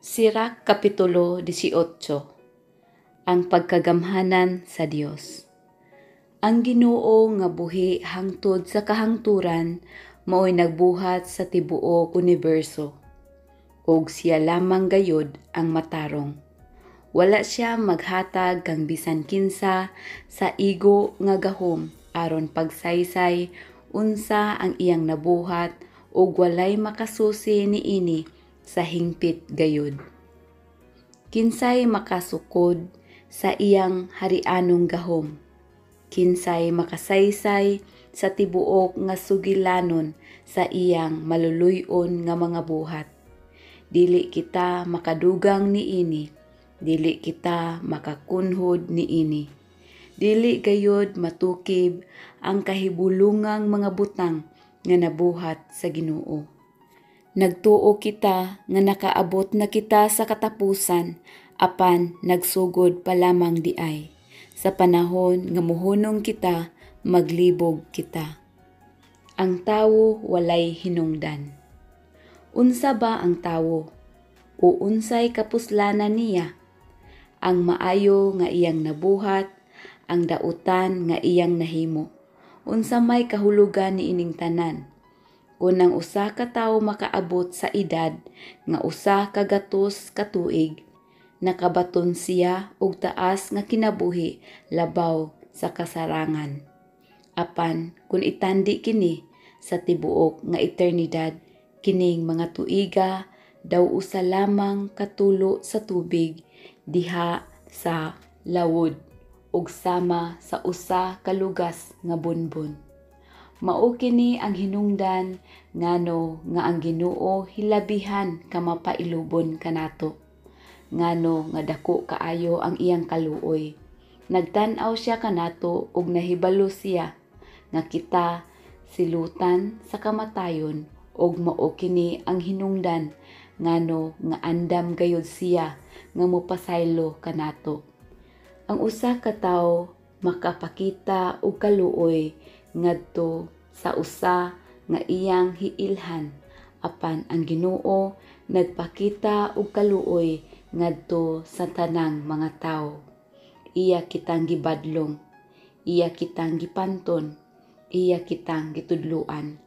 Sirach Kapitulo 18. Ang pagkagamhanan sa Dios. Ang Ginoo nga buhi hangtod sa kahangturan mao'y nagbuhat sa tibuok universo, ug siya lamang gayud ang matarong. Wala siya maghatag kang bisan kinsa sa igo nga gahom aron pagsaysay unsa ang iyang nabuhat, ug walay makasusi niini sa hingpit gayud. Kinsay makasukod sa iyang harianong gahom? Kinsay makasaysay sa tibuok nga sugilanon sa iyang maluluy-on nga mga buhat? Dili kita makadugang niini, dili kita makakunhod niini. Dili gayud matukib ang kahibulungang mga butang nga nabuhat sa Ginoo. Nagtuo kita nga nakaabot na kita sa katapusan, apan nagsugod pa lamang diay. Sa panahon nga muhunong kita, maglibog kita. Ang tawo walay hinungdan. Unsa ba ang tawo? O unsay kapuslanan niya? Ang maayo nga iyang nabuhat, ang dautan nga iyang nahimo. Unsa may kahulugan niining tanan? Kung ang usa ka tawo makaabot sa edad nga usa ka gatos ka tuig, nakabaton siya og taas nga kinabuhi labaw sa kasarangan. Apan kung itandi kini sa tibuok nga eternidad, kining mga tuiga daw usa lamang katulo sa tubig diha sa lawod ug sama sa usa ka lugas nga bunbon. Mao kini ang hinungdan ngano nga ang Ginoo hilabihan ka mapailubon kanato. Ngano nga dako kaayo ang iyang kaluoy. Nagtan-aw siya kanato ug nahibalo siya nga kita silutan sa kamatayon, ug mao kini ang hinungdan ngano nga andam gayud siya nga mopasaylo kanato. Ang usa ka tawo makapakita og kaluoy ngadto sa usa nga iyang hiilhan, apan ang Ginoo nagpakita og kaluoy ngadto sa tanang mga tawo. Iya kitang gibadlong, iya kitang gipanton, iya kitang gitudloan.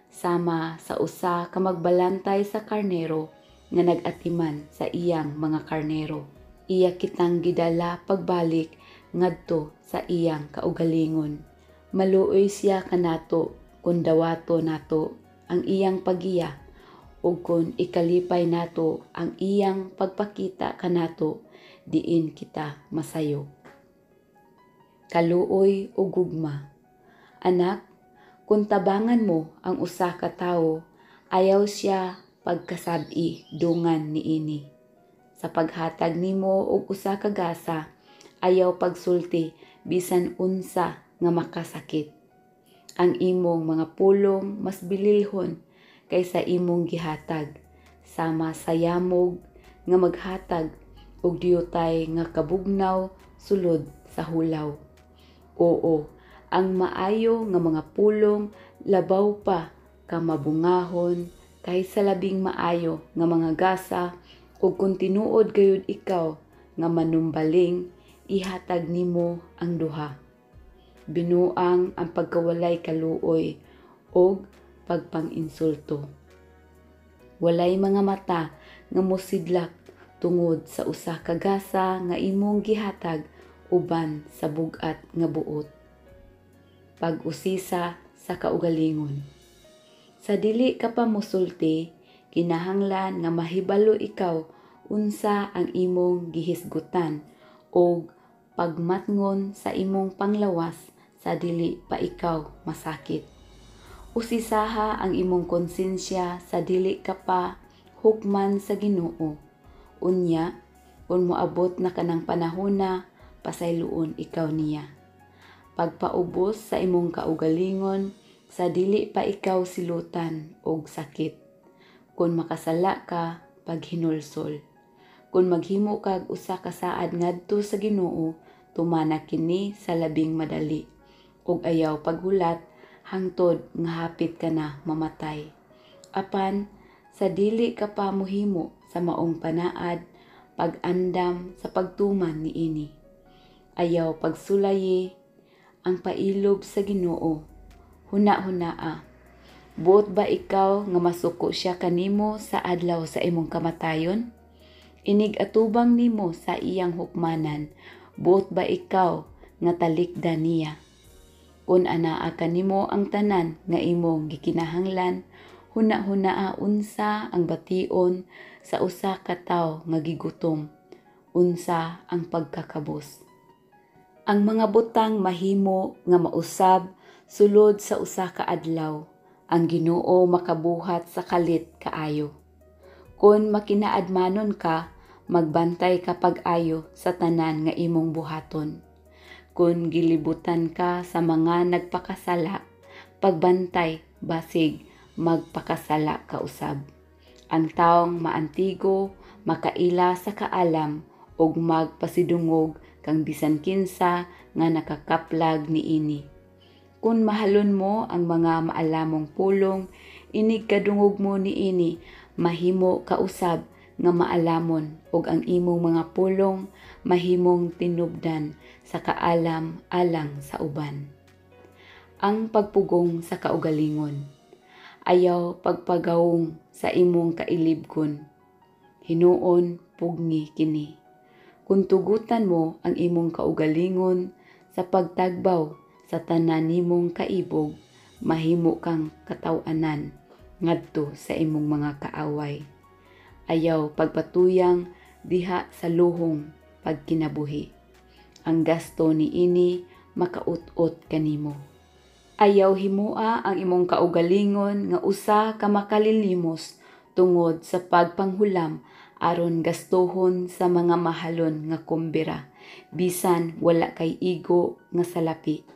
Sama sa usa ka magbalantay sa karnero nga nagatiman sa iyang mga karnero. Iya kitang gidala pagbalik ngadto sa iyang kaugalingon. Maluoy siya kanato kung dawato nato ang iyang pagiya, ug kung ikalipay nato ang iyang pagpakita kanato, diin kita masayo. Kaluoy o gugma. Anak, kung tabangan mo ang usa ka tawo, ayaw siya pagkasab-i dungan niini. Sa paghatag nimo og usa ka gasa, ayaw pagsulti bisan unsa nga makasakit. Ang imong mga pulong mas bililhon kaysa imong gihatag, sama sa yamog nga maghatag og diyutay nga kabugnaw sulod sa hulaw. Oo, ang maayo nga mga pulong labaw pa ka mabungahon kaysa labing maayo nga mga gasa, ug kung tinuod gayud ikaw nga manumbaling, ihatag nimo ang duha. Binuang ang pagkawalay kaluoy o pagpang-insulto. Walay mga mata nga mosidlak tungod sa usa ka gasa nga imong gihatag uban sa bug-at nga buot. Pag-usisa sa kaugalingon. Sa dili ka pa mosulti, kinahanglan nga mahibalo ikaw unsa ang imong gihisgutan o pagmatngon sa imong panglawas sa dili pa ikaw masakit. Usisaha ang imong konsensya sa dili ka pa hukman sa Ginoo. Unya, kung moabot na kanang panahona, pasayloon ikaw niya. Pagpaubos sa imong kaugalingon sa dili pa ikaw silutan og sakit. Kung makasala ka, paghinulsol. Kung maghimo kag usa ka saad ngadto sa Ginoo, tumana kini sa labing madali. Ug ayaw paghulat hangtod nga hapit ka na mamatay. Apan sa dili ka pa mohimo sa maong panaad, pag-andam sa pagtuman niini. Ayaw pagsulayi ang pailob sa Ginoo. Huna-hunaa, buot ba ikaw nga masuko siya kanimo sa adlaw sa imong kamatayon? Inig atubang nimo sa iyang hukmanan, buot ba ikaw nga talikdan niya? Kung anaa kanimo ang tanan nga imong gikinahanglan, huna-hunaa unsa ang bation sa usa ka tawo nga gigutom, unsa ang pagkakabus. Ang mga butang mahimo nga mausab sulod sa usa ka adlaw, ang Ginoo makabuhat sa kalit kaayo. Kung makinaadmanon ka, magbantay ka pag-ayo sa tanan nga imong buhaton. Kung gilibutan ka sa mga nagpakasala, pagbantay basig magpakasala ka usab. Ang taong maantigo, makaila sa kaalam, ug magpasidungog kang bisan kinsa nga nakakaplag niini. Kung mahalon mo ang mga maalamong pulong, inig kadungog mo niini, mahimo kausab nga maalamon ug ang imong mga pulong mahimong tinubdan sa kaalam alang sa uban. Ang pagpugong sa kaugalingon. Ayaw pagpagawong sa imong kailibgon. Hinuon pugni kini. Kung tugutan mo ang imong kaugalingon sa pagtagbaw sa tanan nimong kaibog, mahimo kang kataw-anan ngadto sa imong mga kaaway. Ayaw pagpatuyang diha sa luhong pagkinabuhi. Ang gasto niini makaut-ot kanimo. Ayaw himua ang imong kaugalingon nga usa ka makalilimos tungod sa pagpanghulam aron gastohon sa mga mahalon nga kumbira bisan wala kay igo nga salapi.